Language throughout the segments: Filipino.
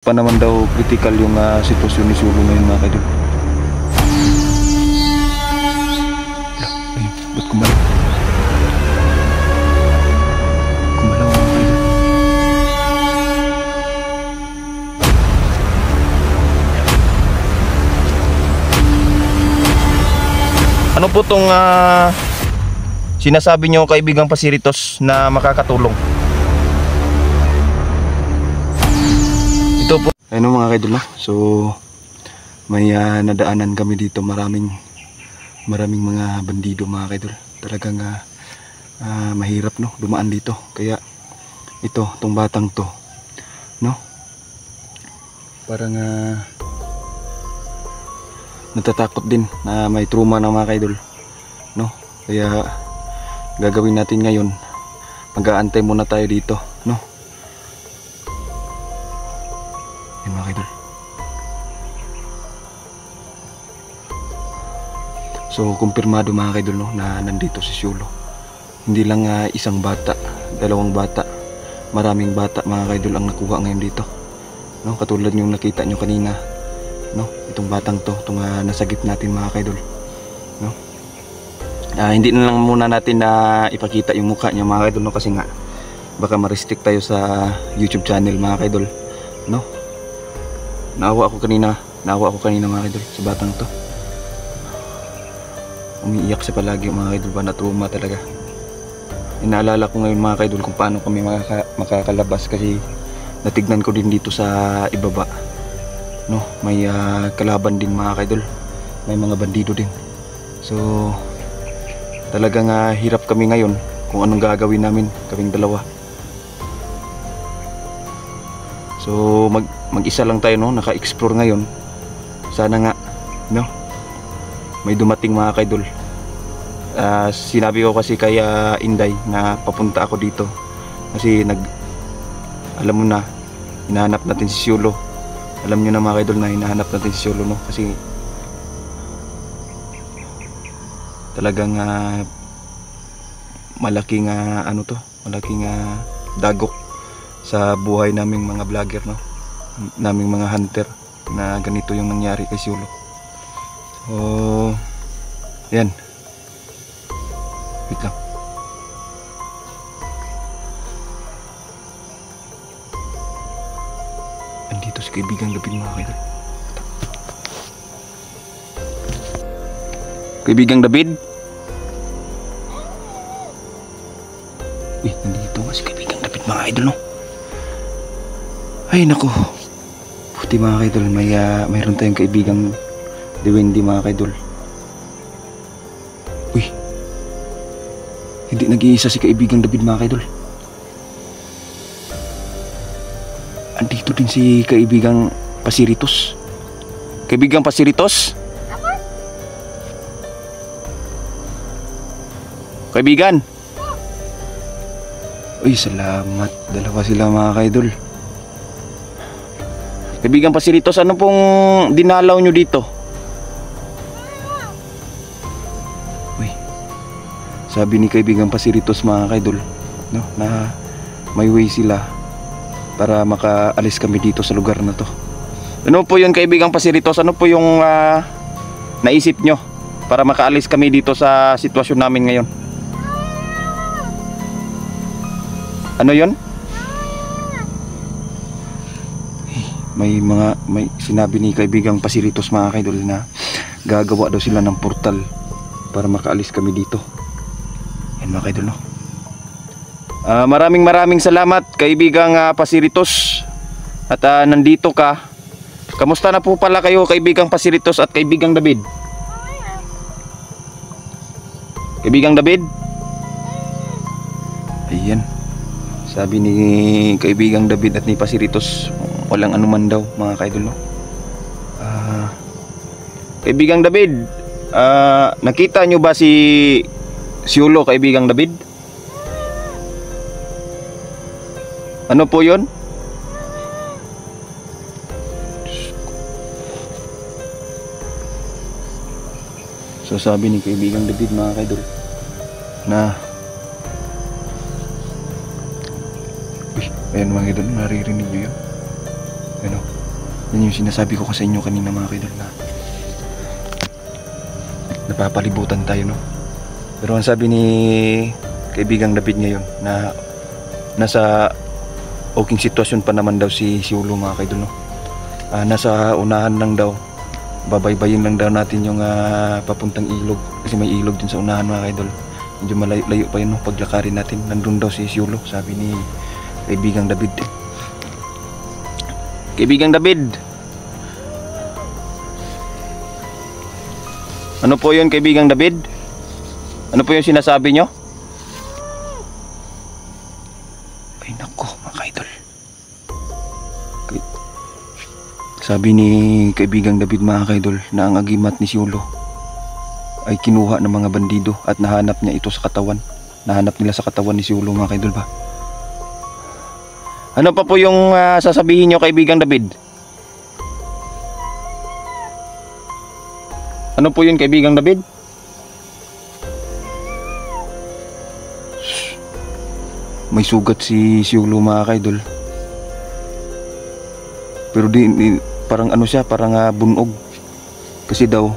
Pa naman daw critical yung sitwasyon ni Sulu ngayon mga kaidol. Ay, ba't kumalaw? Kumalaw mga kaidol. Ano po tong sinasabi nyo kaibigang Pasiritos na makakatulong? Ito po. Ayun mga kaidol, no? So may nadaanan kami dito, maraming mga bandido mga kaidol. Talagang mahirap, no, dumaan dito. Kaya ito, tong batang to, no, parang natatakot din na may trauma na mga kaidol, no. Kaya gagawin natin ngayon, mag-aantay muna tayo dito, no. Yan mga kaidol. So kumpirmado mga kaidol, no, na nandito si Sulu. Hindi lang isang bata, dalawang bata, maraming bata mga kaidol ang nakuha ngayon dito, no. Katulad yung nakita nyo kanina, no, itong batang to, itong nasagip natin mga kaidol, no. Hindi na lang muna natin na ipakita yung mukha niya mga kaidol, no, kasi nga baka ma-restrict tayo sa YouTube channel mga kaidol, no. Naawa ako kanina mga kaidol sa batang to. Umiiyak siya palagi mga kaidol, ba na trauma talaga. Inaalala ko ngayon mga kaidol kung paano kami makakalabas, kasi natignan ko din dito sa ibaba, no, may kalaban din mga kaidol, may mga bandido din. So talagang hirap kami ngayon kung anong gagawin namin, kaming dalawa. So mag-isa lang tayo, no, naka-explore ngayon. Sana nga, no, may dumating mga kaidol. Sinabi ko kasi kay Inday na papunta ako dito kasi alam mo na, hinahanap natin si Sulu. Alam nyo na mga kaidol na hinahanap natin si Sulu, no, kasi talagang malaking malaking dagok sa buhay naming mga vlogger, no, naming mga hunter, na ganito yung nangyari kay Sulu. So yan, wait lang. Andito si kaibigang David mga kaidol. Kaibigang David? Uy, nandito nga si kaibigang David mga kaidol, no. Ay naku, buti mga kaidol, mayroon tayong kaibigang Dewendy mga kaidol. Uy, hindi nag-iisa si kaibigang David mga kaidol. Andito din si kaibigang Pasiritos. Kaibigang Pasiritos? Kaibigan? Uy, salamat, dalawa sila mga kaidol. Kaibigang Pasiritos, ano pong dinalaw nyo dito? Uy, sabi ni kaibigang Pasiritos mga kaidol, no, na may way sila para makaalis kami dito sa lugar na to. Ano po yun kaibigang Pasiritos? Ano po yung naisip nyo para makaalis kami dito sa sitwasyon namin ngayon? Ano yun? May sinabi ni kaibigang Pasiritos mga kaidol na gagawa daw sila ng portal para makaalis kami dito. Yan mga kaidol, no. Maraming salamat kaibigang Pasiritos, at nandito ka. Kamusta na po pala kayo kaibigang Pasiritos at kaibigang David? Kaibigang David? Ayan, sabi ni kaibigang David at ni Pasiritos, walang anuman daw mga kaidol, no. Kaibigang David, nakita nyo ba si Sulu kaibigang David? Ano po yun? So sabi ni kaibigang David mga kaidol na ayun mga idol, naririnig nyo yun. Ano? Yan yung sinasabi ko sa inyo kanina mga kaidol na napapalibutan tayo, no? Pero ang sabi ni kaibigang David ngayon na nasa okay sitwasyon pa naman daw si Ulo mga kaidol, no? Nasa unahan lang daw, babaybayin lang daw natin yung papuntang ilog kasi may ilog din sa unahan mga kaidol. Medyo malayo pa yun, no? Paglakarin natin nandun daw si Ulo, sabi ni kaibigang David. Kaibigang David, ano po yun kaibigang David? Ano po yung sinasabi nyo? Ay nako mga kaidol, sabi ni kaibigang David mga kaidol na ang agimat ni Ulo ay kinuha ng mga bandido at nahanap niya ito sa katawan. Nahanap nila sa katawan ni Ulo mga kaidol ba? Ano pa po yung sasabihin nyo kaibigang David? Ano po yun kaibigang David? May sugat si Ulo mga kaidol. Pero parang ano siya, parang bunog. Kasi daw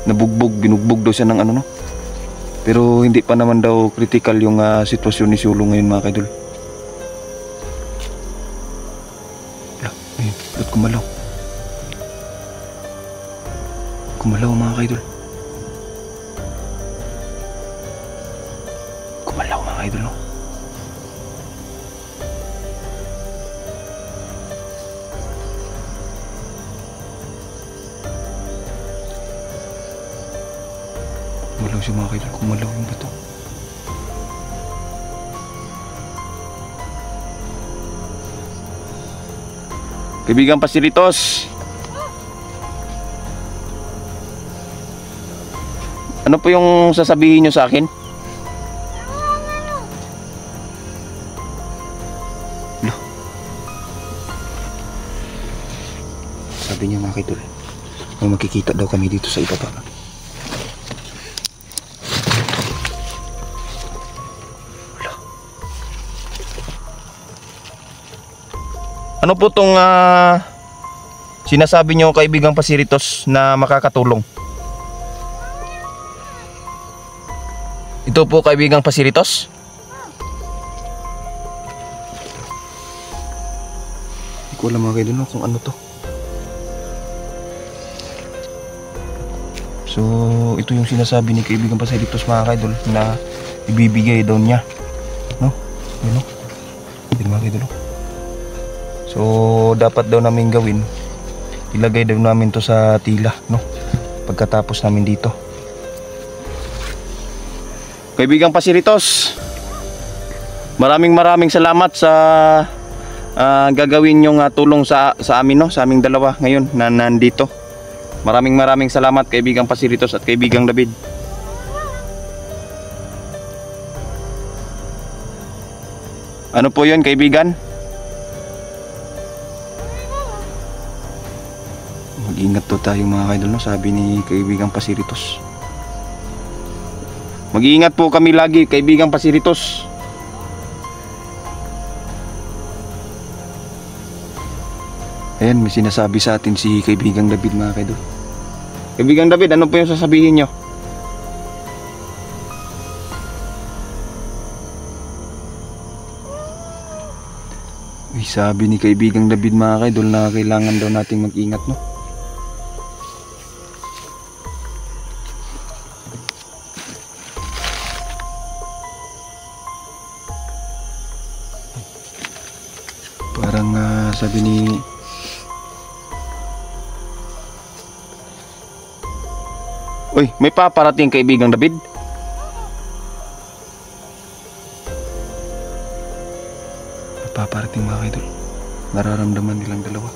binugbog daw siya ng ano, no? Pero hindi pa naman daw critical yung sitwasyon ni Ulo ngayon mga kaidol. Ba't kumalaw? Kumalaw mga kaidol. Kumalaw mga kaidol, no? Kumalaw siya mga kaidol. Kumalaw yung bato. Kaibigang Pasiritos, ano po yung sasabihin nyo sa akin? No. Sabi niya mga kaidol, may makikita daw kami dito sa ibaba. Ano po tong sinasabi nyo kaibigang Pasiritos na makakatulong? Ito po kaibigang Pasiritos? Hindi ko alam mga kaidol kung ano to. So ito yung sinasabi ni kaibigang Pasiritos mga kaidol na ibibigay daw niya, no? Yun, no? Hindi mga kaidol. So dapat daw namin gawin, ilagay daw namin to sa tila, no? Pagkatapos namin dito. Kaibigang Pasiritos, maraming salamat sa gagawin yung tulong sa amin, no? Sa aming dalawa ngayon na nandito. Maraming salamat kaibigang Pasiritos at kaibigang David. Ano po yun kaibigan? Mag-ingat to tayo mga kaidol, no? Sabi ni kaibigang Pasiritos. Mag-iingat po kami lagi kaibigang Pasiritos. Ayan, may sinasabi sa atin si kaibigang David mga kaidol. Kaibigang David, ano po yung sasabihin nyo? Sabi ni kaibigang David mga kaidol na kailangan daw nating mag-ingat, no? Parang sabi ni Uy, may paparating kaibigang David. Paparating mga kaidol. Nararamdaman nilang dalawa.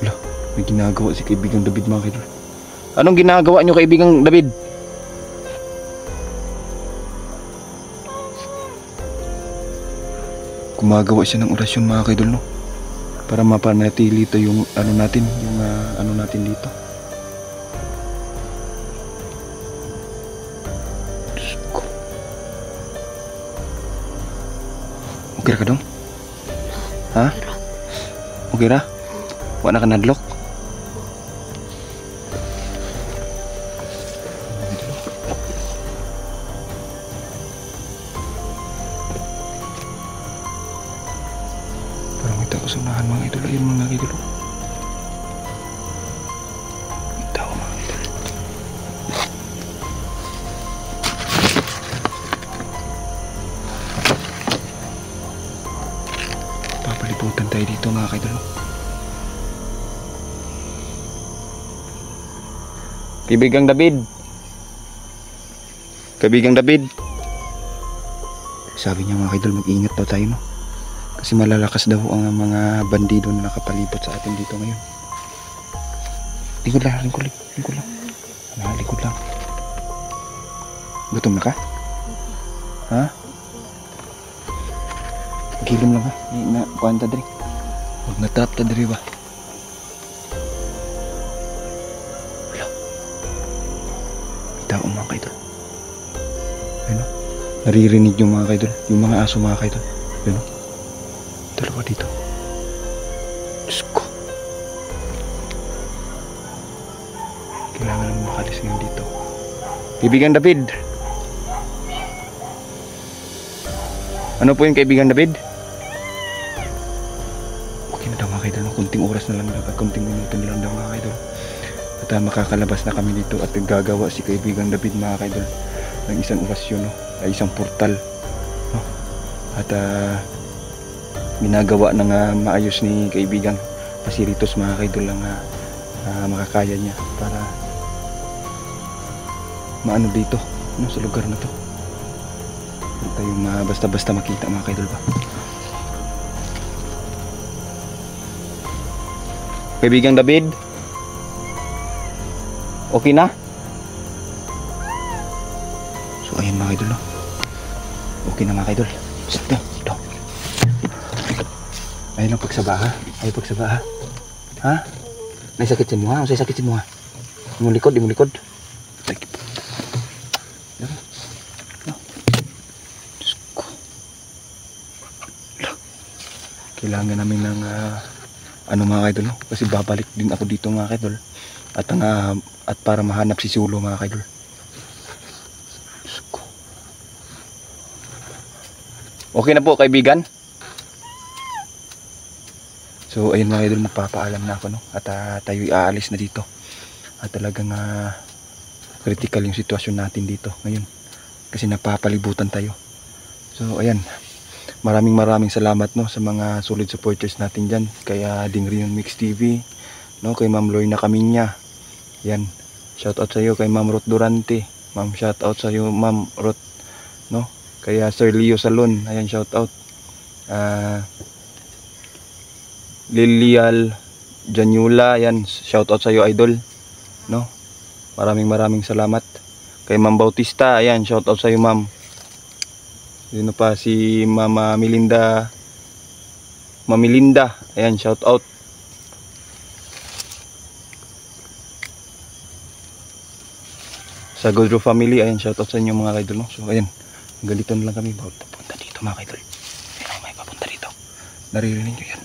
Wala, may ginagawa si kaibigang David mga kaidol. Anong ginagawa nyo kaibigang David? Gumagawa siya ng orasyon mga kaidol, no? Para mapanatili ito yung ano natin, yung ano natin dito. Diyos ko. Okay ka dong? Ha? Okay ra? Wala na ka nadlok? Parang may tao sa unahan mga idol. Ayun mga idol. May tao mga idol. Papaliputan tayo dito mga idol. Kaibigang David. Kaibigang David. Sabi niya mga idol, mag-ingat daw tayo, no? Kasi malalakas daw ang mga bandido na nakapalibot sa atin dito ngayon. Lingkod lang. Lingkod lang. Gutom na ka? Ha? Gilom lang ha. Na, kuhaan ta diri. Huwag na-trap ta diri ba? Wala. May tao mga kaidol. Ayun o. Naririnig yung mga kaidol. Yung mga aso mga kaidol. Ayun o. Dalawa dito. Diyos ko. Kailangan naman makalis ngayon dito. Kaibigan David. Ano po yung kaibigan David? Okay na daw mga kaidol. Kunting oras na lang daw. Kunting minuto na lang daw mga kaidol. At makakalabas na kami dito. At gagawa si kaibigan David mga kaidol ng isang orasyon, no? Ay isang portal, no? At ginagawa ng maayos ni kaibigan Pasiritos mga kaidol lang makakaya niya para maano dito, no? Sa lugar na to. Huwag tayong basta-basta makita mga kaidol ba. Kaibigang David, okay na? So ayun mga kaidol, no? Okay na mga kaidol. Ito. Ayun ang pagsabaha. Ayun pagsabaha. Ha? Naisakitin mo ha? Ang sakitin mo ha? Di mo likod. Kailangan namin ng ano mga kaidol, no? Kasi babalik din ako dito mga kaidol. At para mahanap si Sulo mga kaidol. Okay na po kaibigan. So ayun mga idol, magpapaalam na ako, no? At tayo aalis na dito. At talagang critical yung sitwasyon natin dito ngayon. Kasi napapalibutan tayo. So ayan. Maraming salamat, no, sa mga solid supporters natin dyan. Kaya Dingrion Mix TV, no, kay Ma'am Lorna Caminya. Yan. Shout out sa iyo kay Ma'am Ruth Durante. Ma'am, shout out sa iyo Ma'am Ruth, no? Kaya Sir Leo Salon, ayan, shout out. Lilial Janyula, ayan, shout out sa iyo idol, no? Maraming salamat. Kay Ma'am Bautista, ayan, shout out sa iyo ma'am. Yun pa si Mama Melinda. Ayan, shout out. Sa Godro family, ayan, shout out sa inyo mga kaidol, no? So ayan, ganito na lang kami. Bawal papunta dito mga kaidol. May papunta dito. Naririnig nyo yan.